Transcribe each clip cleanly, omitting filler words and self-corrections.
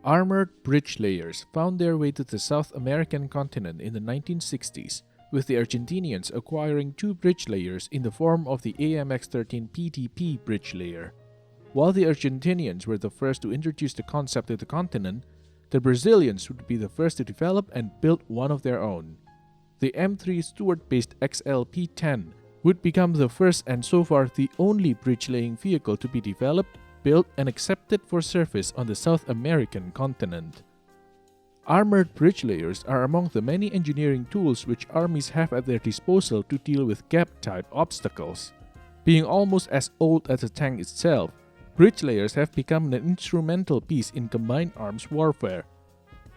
Armored bridge layers found their way to the South American continent in the 1960s, with the Argentinians acquiring two bridge layers in the form of the AMX-13 PDP bridge layer. While the Argentinians were the first to introduce the concept to the continent, the Brazilians would be the first to develop and build one of their own. The M3 Stuart-based XPL-10 would become the first and so far the only bridge-laying vehicle to be developed, built, and accepted for service on the South American continent. Armored bridge layers are among the many engineering tools which armies have at their disposal to deal with gap-type obstacles. Being almost as old as the tank itself, bridge layers have become an instrumental piece in combined arms warfare.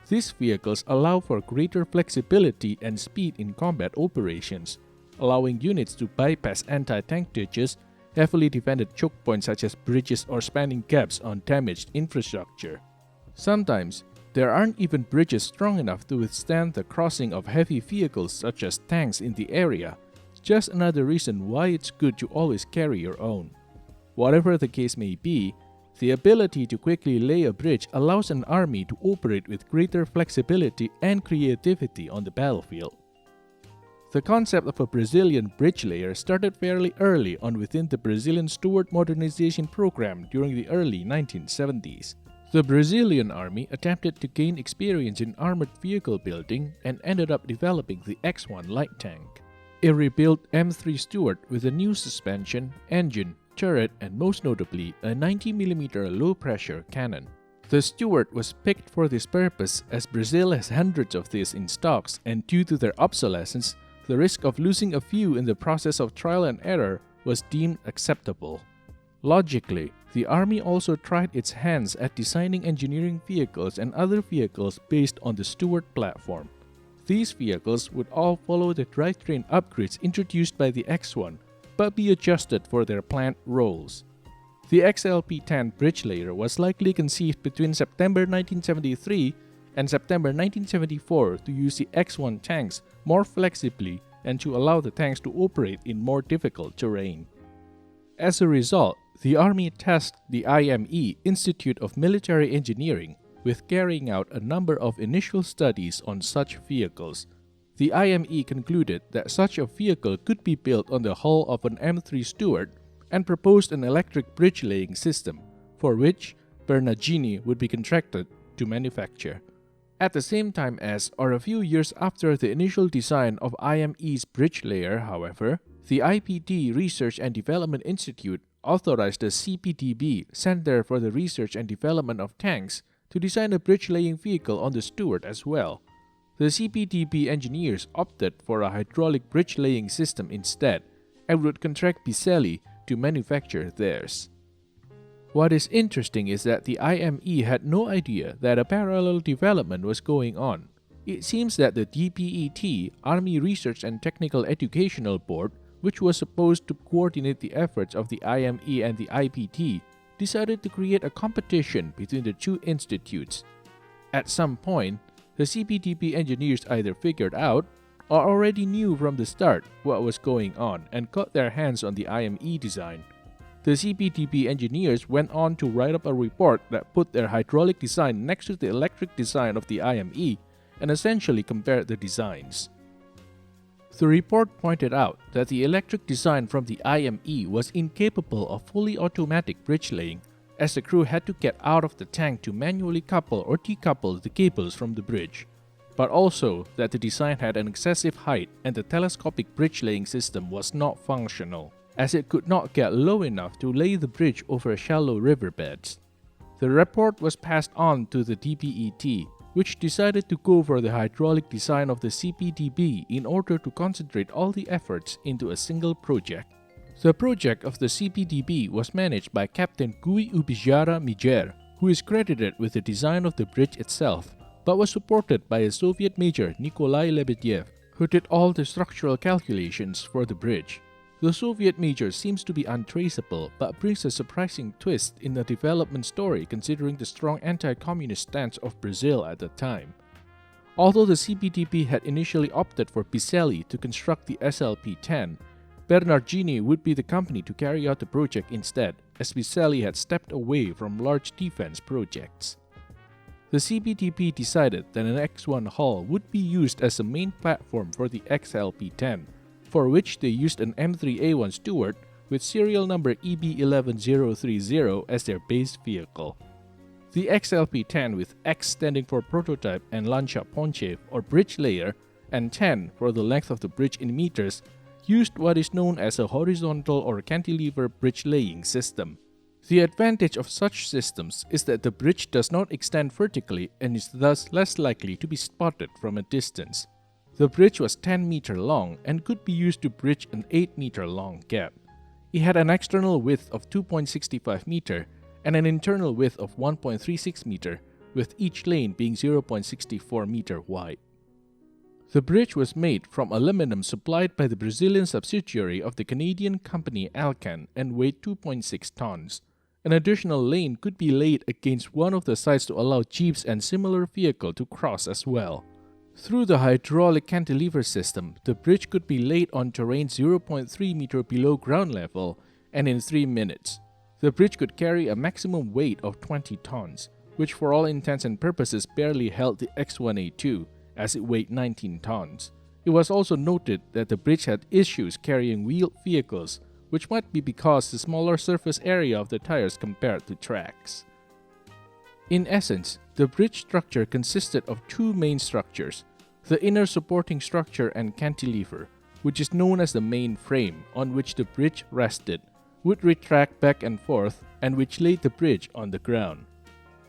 These vehicles allow for greater flexibility and speed in combat operations, allowing units to bypass anti-tank ditches, heavily defended choke points such as bridges or spanning gaps on damaged infrastructure. Sometimes, there aren't even bridges strong enough to withstand the crossing of heavy vehicles such as tanks in the area. Just another reason why it's good to always carry your own. Whatever the case may be, the ability to quickly lay a bridge allows an army to operate with greater flexibility and creativity on the battlefield. The concept of a Brazilian bridge layer started fairly early on within the Brazilian Stuart modernization program during the early 1970s. The Brazilian army attempted to gain experience in armored vehicle building and ended up developing the X1 light tank, a rebuilt M3 Stuart with a new suspension, engine, turret, and most notably, a 90mm low-pressure cannon. The Stuart was picked for this purpose as Brazil has hundreds of these in stocks, and due to their obsolescence, the risk of losing a few in the process of trial and error was deemed acceptable. Logically, the army also tried its hands at designing engineering vehicles and other vehicles based on the Stuart platform. These vehicles would all follow the drivetrain upgrades introduced by the X1, but be adjusted for their planned roles. The XPL-10 bridge layer was likely conceived between September 1973 and September 1974 to use the X1 tanks more flexibly and to allow the tanks to operate in more difficult terrain. As a result, the Army tasked the IME Institute of Military Engineering with carrying out a number of initial studies on such vehicles. The IME concluded that such a vehicle could be built on the hull of an M3 Stuart and proposed an electric bridge laying system, for which Bernardini would be contracted to manufacture. At the same time as, or a few years after the initial design of IME's bridge layer, however, the IPD Research and Development Institute authorized the CPDB, Center for the Research and Development of Tanks, to design a bridge laying vehicle on the Stuart as well. The CPDB engineers opted for a hydraulic bridge laying system instead and would contract Bichelli to manufacture theirs. What is interesting is that the IME had no idea that a parallel development was going on. It seems that the DPET, Army Research and Technical Educational Board, which was supposed to coordinate the efforts of the IME and the IPT, decided to create a competition between the two institutes. At some point, the CPDB engineers either figured out or already knew from the start what was going on and got their hands on the IME design. The CPDB engineers went on to write up a report that put their hydraulic design next to the electric design of the IME and essentially compared the designs. The report pointed out that the electric design from the IME was incapable of fully automatic bridge laying, as the crew had to get out of the tank to manually couple or decouple the cables from the bridge, but also that the design had an excessive height and the telescopic bridge laying system was not functional, as it could not get low enough to lay the bridge over shallow riverbeds. The report was passed on to the DPET, which decided to go for the hydraulic design of the CPDB in order to concentrate all the efforts into a single project. The project of the CPDB was managed by Captain Guy Ubijara Mijer, who is credited with the design of the bridge itself, but was supported by a Soviet major Nikolai Lebedev, who did all the structural calculations for the bridge. The Soviet major seems to be untraceable, but brings a surprising twist in the development story considering the strong anti-communist stance of Brazil at the time. Although the CPDB had initially opted for Bichelli to construct the SLP-10, Bernardini would be the company to carry out the project instead, as Bichelli had stepped away from large defense projects. the CPTP decided that an X1 hull would be used as a main platform for the XPL-10, for which they used an M3 Stuart with serial number EB11030 as their base vehicle. The XPL-10, with X standing for prototype and Lancia Ponte or bridge layer, and 10 for the length of the bridge in meters, used what is known as a horizontal or cantilever bridge laying system. The advantage of such systems is that the bridge does not extend vertically and is thus less likely to be spotted from a distance. The bridge was 10 meters long and could be used to bridge an 8 meter long gap. It had an external width of 2.65 meter and an internal width of 1.36 meter, with each lane being 0.64 meter wide. The bridge was made from aluminum supplied by the Brazilian subsidiary of the Canadian company Alcan and weighed 2.6 tons. An additional lane could be laid against one of the sides to allow jeeps and similar vehicles to cross as well. Through the hydraulic cantilever system, the bridge could be laid on terrain 0.3 meter below ground level and in 3 minutes. The bridge could carry a maximum weight of 20 tons, which for all intents and purposes barely held the X1A2, as it weighed 19 tons. It was also noted that the bridge had issues carrying wheeled vehicles, which might be because the smaller surface area of the tires compared to tracks. In essence, the bridge structure consisted of two main structures: the inner supporting structure and cantilever, which is known as the main frame on which the bridge rested, would retract back and forth and which laid the bridge on the ground.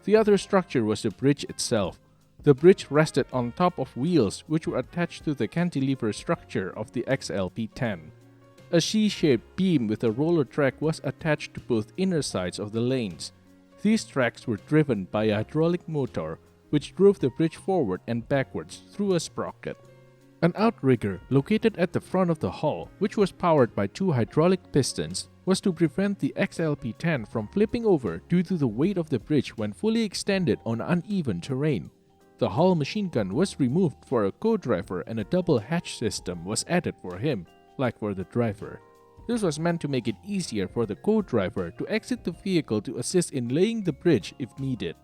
The other structure was the bridge itself. The bridge rested on top of wheels which were attached to the cantilever structure of the XPL-10. A C-shaped beam with a roller track was attached to both inner sides of the lanes. These tracks were driven by a hydraulic motor which drove the bridge forward and backwards through a sprocket. An outrigger located at the front of the hull, which was powered by two hydraulic pistons, was to prevent the XPL-10 from flipping over due to the weight of the bridge when fully extended on uneven terrain. The hull machine gun was removed for a co-driver and a double hatch system was added for him, like for the driver. This was meant to make it easier for the co-driver to exit the vehicle to assist in laying the bridge if needed.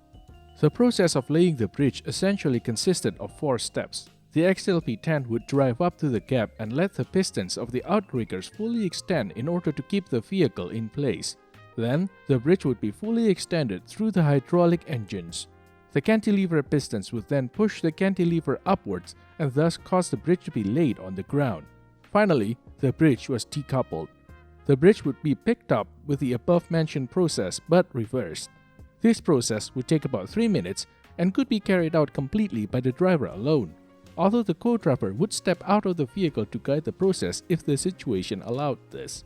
The process of laying the bridge essentially consisted of 4 steps. The XPL-10 would drive up to the gap and let the pistons of the outriggers fully extend in order to keep the vehicle in place. Then, the bridge would be fully extended through the hydraulic engines. The cantilever pistons would then push the cantilever upwards and thus cause the bridge to be laid on the ground. Finally, the bridge was decoupled. The bridge would be picked up with the above-mentioned process but reversed. This process would take about 3 minutes and could be carried out completely by the driver alone, although the co-driver would step out of the vehicle to guide the process if the situation allowed this.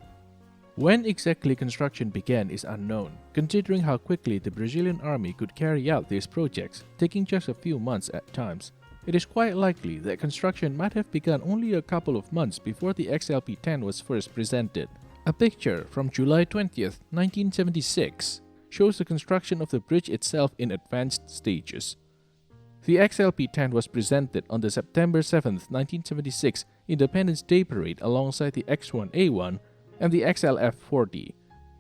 When exactly construction began is unknown, considering how quickly the Brazilian army could carry out these projects, taking just a few months at times. It is quite likely that construction might have begun only a couple of months before the XPL-10 was first presented. A picture from July 20th, 1976 shows the construction of the bridge itself in advanced stages. The XPL-10 was presented on the September 7th, 1976 Independence Day Parade alongside the X1A1 and the XLF-40.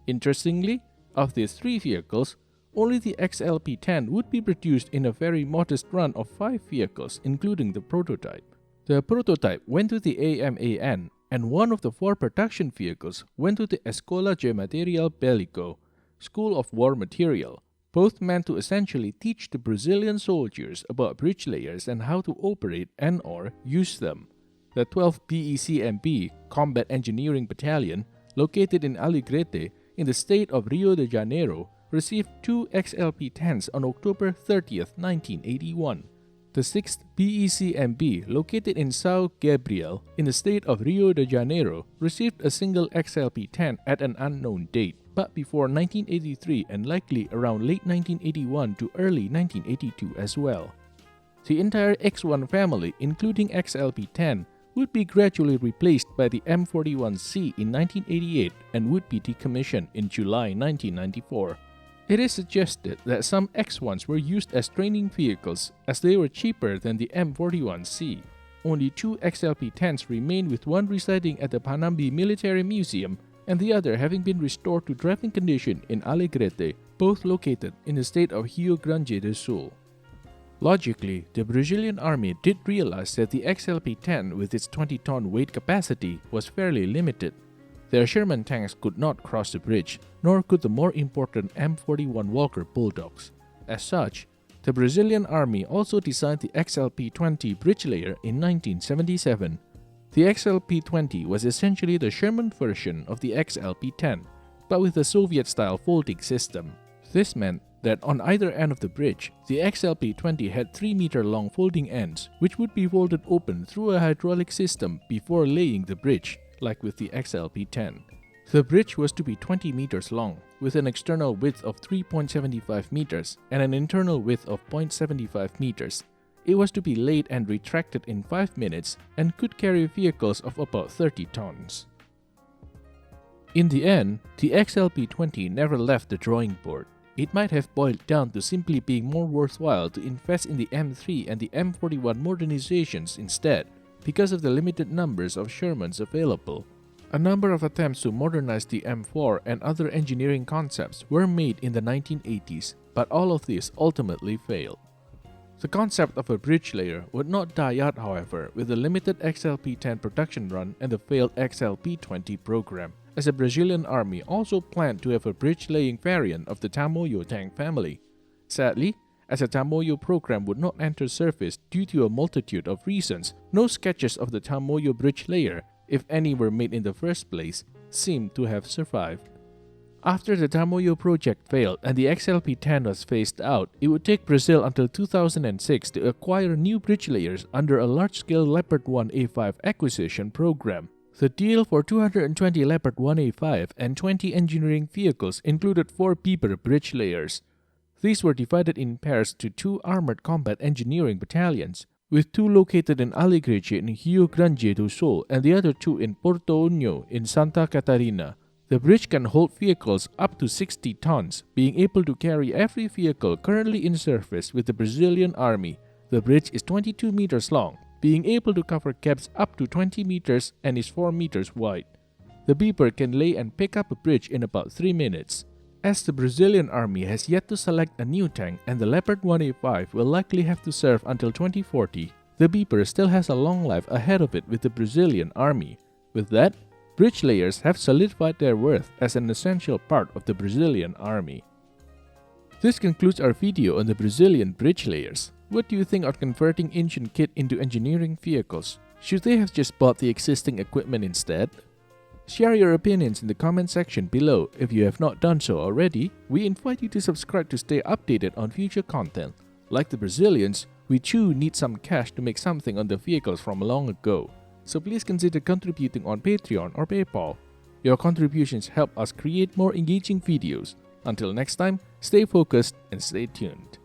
Interestingly, of these 3 vehicles, only the XPL-10 would be produced in a very modest run of 5 vehicles, including the prototype. The prototype went to the AMAN, and one of the 4 production vehicles went to the Escola de Material Bélico, School of War Material, both meant to essentially teach the Brazilian soldiers about bridge layers and how to operate and/or use them. The 12th BECMB Combat Engineering Battalion, located in Alegrete in the state of Rio de Janeiro, received 2 XPL-10s on October 30th, 1981. The 6th BECMB, located in São Gabriel in the state of Rio de Janeiro, received a single XPL-10 at an unknown date, but before 1983 and likely around late 1981 to early 1982 as well. The entire X1 family, including XPL-10, would be gradually replaced by the M41C in 1988 and would be decommissioned in July 1994. It is suggested that some X1s were used as training vehicles as they were cheaper than the M41C. Only 2 XPL-10s remain, with one residing at the Panambi Military Museum and the other having been restored to driving condition in Alegrete, both located in the state of Rio Grande do Sul. Logically, the Brazilian army did realize that the XLP-10 with its 20-ton weight capacity was fairly limited. Their Sherman tanks could not cross the bridge, nor could the more important M41 Walker Bulldogs. As such, the Brazilian army also designed the XLP-20 Bridgelayer in 1977. The XLP-20 was essentially the Sherman version of the XLP-10, but with a Soviet-style folding system. This meant that on either end of the bridge, the XLP-20 had 3-meter-long folding ends, which would be folded open through a hydraulic system before laying the bridge, like with the XLP-10. The bridge was to be 20 meters long, with an external width of 3.75 meters and an internal width of 0.75 meters. It was to be laid and retracted in 5 minutes and could carry vehicles of about 30 tons. In the end, the XLP-20 never left the drawing board. It might have boiled down to simply being more worthwhile to invest in the M3 and the M41 modernizations instead, because of the limited numbers of Shermans available. A number of attempts to modernize the M4 and other engineering concepts were made in the 1980s, but all of these ultimately failed. The concept of a bridge layer would not die out, however, with the limited XLP-10 production run and the failed XLP-20 program, as the Brazilian army also planned to have a bridge-laying variant of the Tamoio tank family. Sadly, as the Tamoio program would not enter service due to a multitude of reasons, no sketches of the Tamoio bridge layer, if any were made in the first place, seem to have survived. After the Tamoio project failed and the XLP-10 was phased out, it would take Brazil until 2006 to acquire new bridge layers under a large-scale Leopard 1A5 acquisition program. The deal for 220 Leopard 1A5 and 20 engineering vehicles included 4 Beaver bridge layers. These were divided in pairs to 2 armored combat engineering battalions, with 2 located in Alegrete in Rio Grande do Sul and the other 2 in Porto Unho in Santa Catarina. The bridge can hold vehicles up to 60 tons, being able to carry every vehicle currently in service with the Brazilian army. The bridge is 22 meters long, being able to cover gaps up to 20 meters and is 4 meters wide. The Beaver can lay and pick up a bridge in about 3 minutes. As the Brazilian army has yet to select a new tank and the Leopard 1A5 will likely have to serve until 2040, the Beaver still has a long life ahead of it with the Brazilian army. With that, bridge layers have solidified their worth as an essential part of the Brazilian army. This concludes our video on the Brazilian bridge layers. What do you think of converting ancient kit into engineering vehicles? Should they have just bought the existing equipment instead? Share your opinions in the comment section below. If you have not done so already, we invite you to subscribe to stay updated on future content. Like the Brazilians, we too need some cash to make something on the vehicles from long ago. So please consider contributing on Patreon or PayPal. Your contributions help us create more engaging videos. Until next time, stay focused and stay tuned.